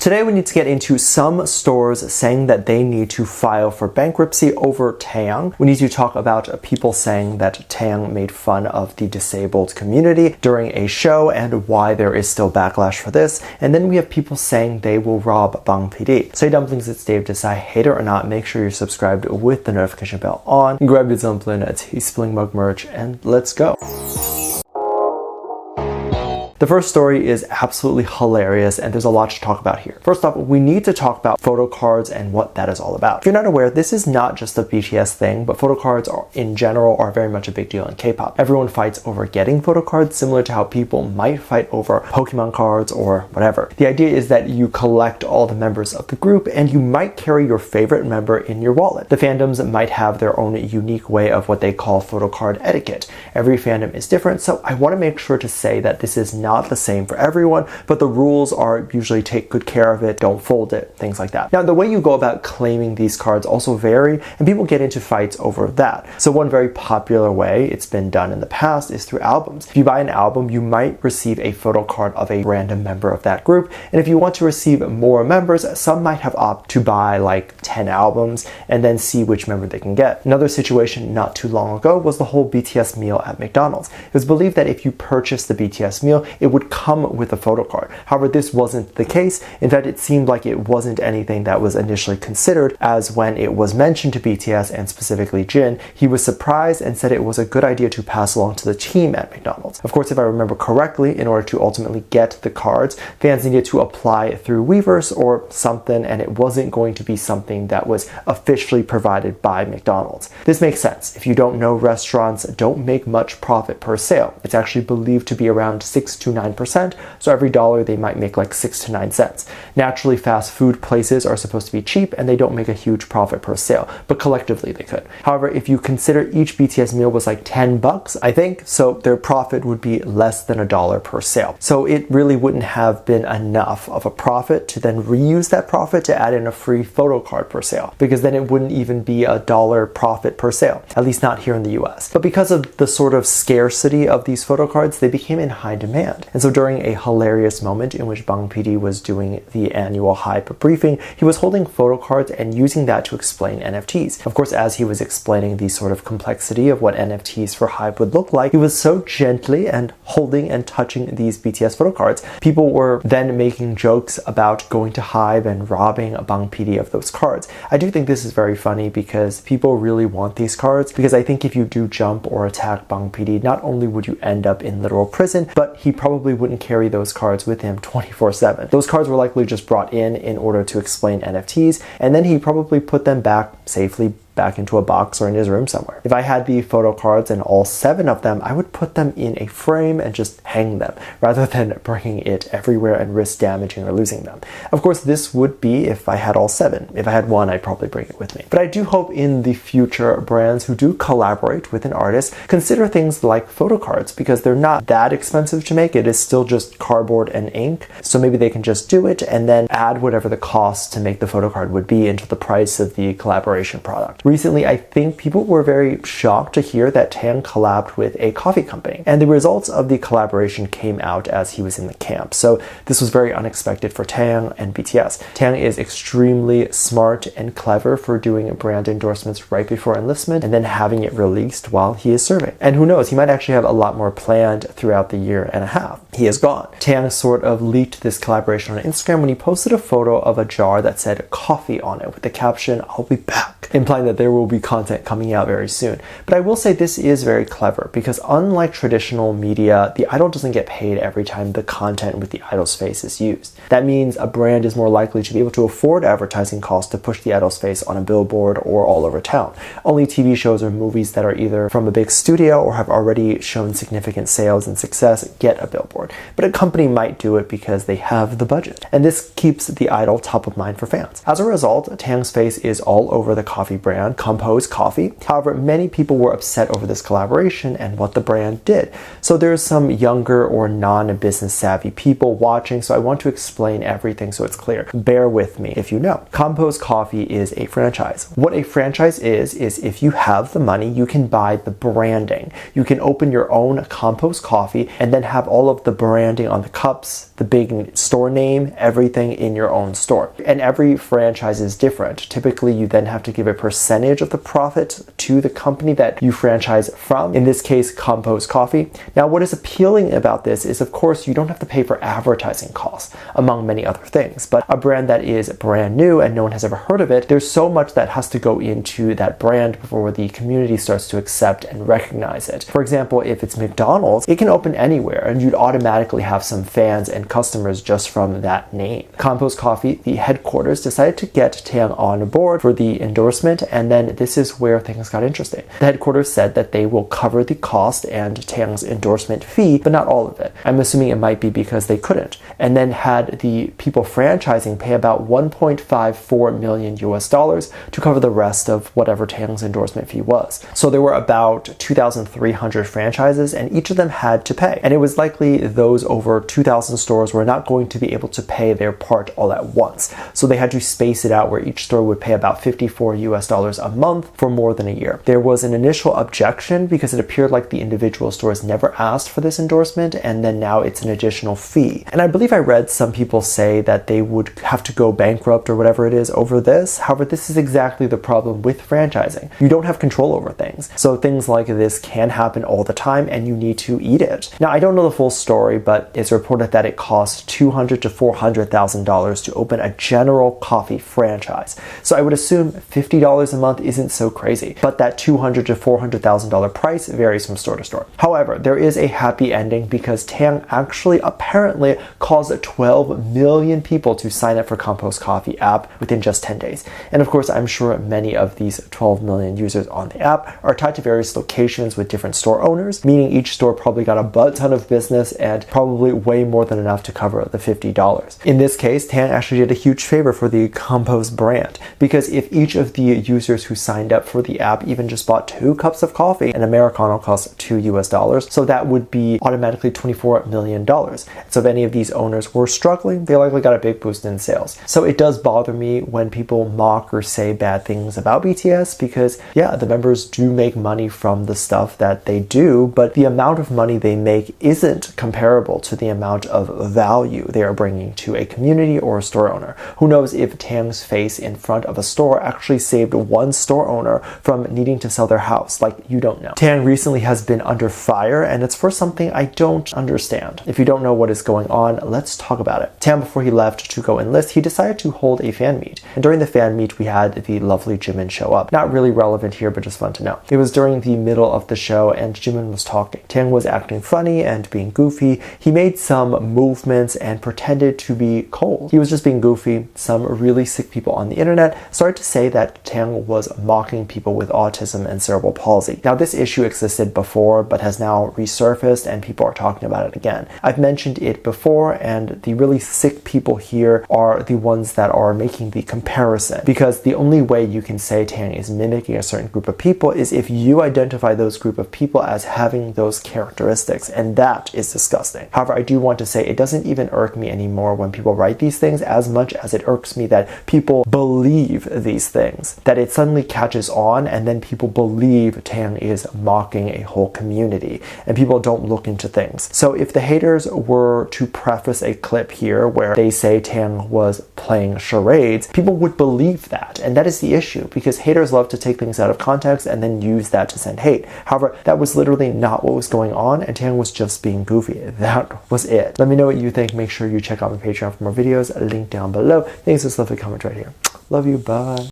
Today we need to get into some stores saying that they need to file for bankruptcy over Tang. We need to talk about people saying that Tang made fun of the disabled community during a show and why there is still backlash for this. And then we have people saying they will rob Bang PD. So hey Dumplings, it's Dave. Decide hate it or not, make sure you're subscribed with the notification bell on. Grab your dumpling, a tea-spilling mug merch, and let's go. The first story is absolutely hilarious and there's a lot to talk about here. First off, we need to talk about photo cards and what that is all about. If you're not aware, this is not just a BTS thing, but photo cards in general are very much a big deal in K-pop. Everyone fights over getting photo cards, similar to how people might fight over Pokemon cards or whatever. The idea is that you collect all the members of the group and you might carry your favorite member in your wallet. The fandoms might have their own unique way of what they call photo card etiquette. Every fandom is different, so I want to make sure to say that this is not the same for everyone, but the rules are usually take good care of it, don't fold it, things like that. Now, the way you go about claiming these cards also vary, and people get into fights over that. So one very popular way it's been done in the past is through albums. If you buy an album, you might receive a photo card of a random member of that group, and if you want to receive more members, some might have opted to buy like 10 albums and then see which member they can get. Another situation not too long ago was the whole BTS meal at McDonald's. It was believed that if you purchased the BTS meal, it would come with a photo card. However, this wasn't the case. In fact, it seemed like it wasn't anything that was initially considered, as when it was mentioned to BTS and specifically Jin, he was surprised and said it was a good idea to pass along to the team at McDonald's. Of course, if I remember correctly, in order to ultimately get the cards, fans needed to apply through Weverse or something, and it wasn't going to be something that was officially provided by McDonald's. This makes sense. If you don't know, restaurants don't make much profit per sale. It's actually believed to be around 6 to 9%, so every dollar they might make like 6 to 9 cents. Naturally, fast food places are supposed to be cheap and they don't make a huge profit per sale, but collectively they could. However, if you consider each BTS meal was like $10, I think, so their profit would be less than $1 per sale. So it really wouldn't have been enough of a profit to then reuse that profit to add in a free photo card per sale, because then it wouldn't even be $1 profit per sale, at least not here in the US. But because of the sort of scarcity of these photo cards, they became in high demand. And so during a hilarious moment in which Bang PD was doing the annual HYBE briefing, he was holding photo cards and using that to explain NFTs. Of course, as he was explaining the sort of complexity of what NFTs for HYBE would look like, he was so gently and holding and touching these BTS photo cards. People were then making jokes about going to HYBE and robbing Bang PD of those cards. I do think this is very funny because people really want these cards, because I think if you do jump or attack Bang PD, not only would you end up in literal prison, but he probably wouldn't carry those cards with him 24/7. Those cards were likely just brought in order to explain NFTs, and then he probably put them back safely back into a box or in his room somewhere. If I had the photo cards and all 7 of them, I would put them in a frame and just hang them rather than bringing it everywhere and risk damaging or losing them. Of course, this would be if I had all 7. If I had 1, I'd probably bring it with me. But I do hope in the future brands who do collaborate with an artist consider things like photo cards, because they're not that expensive to make. It is still just cardboard and ink. So maybe they can just do it and then add whatever the cost to make the photo card would be into the price of the collaboration product. Recently, I think people were very shocked to hear that Tang collabed with a coffee company, and the results of the collaboration came out as he was in the camp. So this was very unexpected for Tang and BTS. Tang is extremely smart and clever for doing brand endorsements right before enlistment and then having it released while he is serving. And who knows, he might actually have a lot more planned throughout the year and a half. He is gone. Tang sort of leaked this collaboration on Instagram when he posted a photo of a jar that said coffee on it with the caption, "I'll be back," implying that there will be content coming out very soon. But I will say this is very clever, because unlike traditional media, the idol doesn't get paid every time the content with the idol's face is used. That means a brand is more likely to be able to afford advertising costs to push the idol's face on a billboard or all over town. Only TV shows or movies that are either from a big studio or have already shown significant sales and success get a billboard. But a company might do it because they have the budget. And this keeps the idol top of mind for fans. As a result, Tang's face is all over the coffee brand Compose Coffee. However, many people were upset over this collaboration and what the brand did. So there's some younger or non-business savvy people watching, so I want to explain everything so it's clear. Bear with me if you know. Compose Coffee is a franchise. What a franchise is if you have the money, you can buy the branding. You can open your own Compose Coffee and then have all of the branding on the cups, the big store name, everything in your own store. And every franchise is different. Typically, you then have to give a percentage of the profit to the company that you franchise from. In this case, Compose Coffee. Now, what is appealing about this is, of course, you don't have to pay for advertising costs, among many other things. But a brand that is brand new and no one has ever heard of it, there's so much that has to go into that brand before the community starts to accept and recognize it. For example, if it's McDonald's, it can open anywhere and you'd automatically have some fans and customers just from that name. Compose Coffee, the headquarters, decided to get Tang on board for the endorsement, and then this is where things got interesting. The headquarters said that they will cover the cost and Tang's endorsement fee, but not all of it. I'm assuming it might be because they couldn't, and then had the people franchising pay about 1.54 million US dollars to cover the rest of whatever Tang's endorsement fee was. So there were about 2,300 franchises, and each of them had to pay. And it was likely those over 2,000 stores were not going to be able to pay their part all at once. So they had to space it out where each store would pay about 54 US dollars a month for more than a year. There was an initial objection because it appeared like the individual stores never asked for this endorsement, and then now it's an additional fee. And I believe I read some people say that they would have to go bankrupt or whatever it is over this. However, this is exactly the problem with franchising. You don't have control over things. So things like this can happen all the time and you need to eat it. Now, I don't know the full story, but it's reported that it costs $200,000 to $400,000 to open a general coffee franchise. So I would assume $50 a month isn't so crazy, but that $200,000 to $400,000 price varies from store to store. However, there is a happy ending because Tang actually apparently caused 12 million people to sign up for Compose Coffee app within just 10 days. And of course, I'm sure many of these 12 million users on the app are tied to various locations with different store owners, meaning each store probably got a butt ton of business and probably way more than enough to cover the $50. In this case, Tang actually did a huge favor for the Compose brand, because if each of the users who signed up for the app even just bought 2 cups of coffee, an Americano costs $2 US, so that would be automatically $24 million. So if any of these owners were struggling, they likely got a big boost in sales. So it does bother me when people mock or say bad things about BTS because, yeah, the members do make money from the stuff that they do, but the amount of money they make isn't comparable to the amount of value they are bringing to a community or a store owner. Who knows if Tang's face in front of a store actually saved one store owner from needing to sell their house? Like, you don't know. Tang recently has been under fire, and it's for something I don't understand. If you don't know what is going on, let's talk about it. Tang, before he left to go enlist, he decided to hold a fan meet. And during the fan meet, we had the lovely Jimin show up. Not really relevant here, but just fun to know. It was during the middle of the show, and Jimin was talking. Tang was acting funny and being goofy. He made some movements and pretended to be cold. He was just being goofy. Some really sick people on the internet started to say that Tang was mocking people with autism and cerebral palsy. Now, this issue existed before, but has now resurfaced, and people are talking about it again. I've mentioned it before, and the really sick people here are the ones that are making the comparison, because the only way you can say Tang is mimicking a certain group of people is if you identify those group of people as having those characteristics, and that is disgusting. However, I do want to say it doesn't even irk me anymore when people write these things as much as it irks me that people believe these things, that it suddenly catches on and then people believe Tang is mocking a whole community and people don't look into things. So if the haters were to preface a clip here where they say Tang was playing charades, people would believe that, and that is the issue, because haters love to take things out of context and then use that to send hate. However, that was literally not what was going on, and Tang was just being goofy. That was it. Let me know what you think. Make sure you check out my Patreon for more videos, link down below. Thanks, just leave a comment right here. Love you, bye.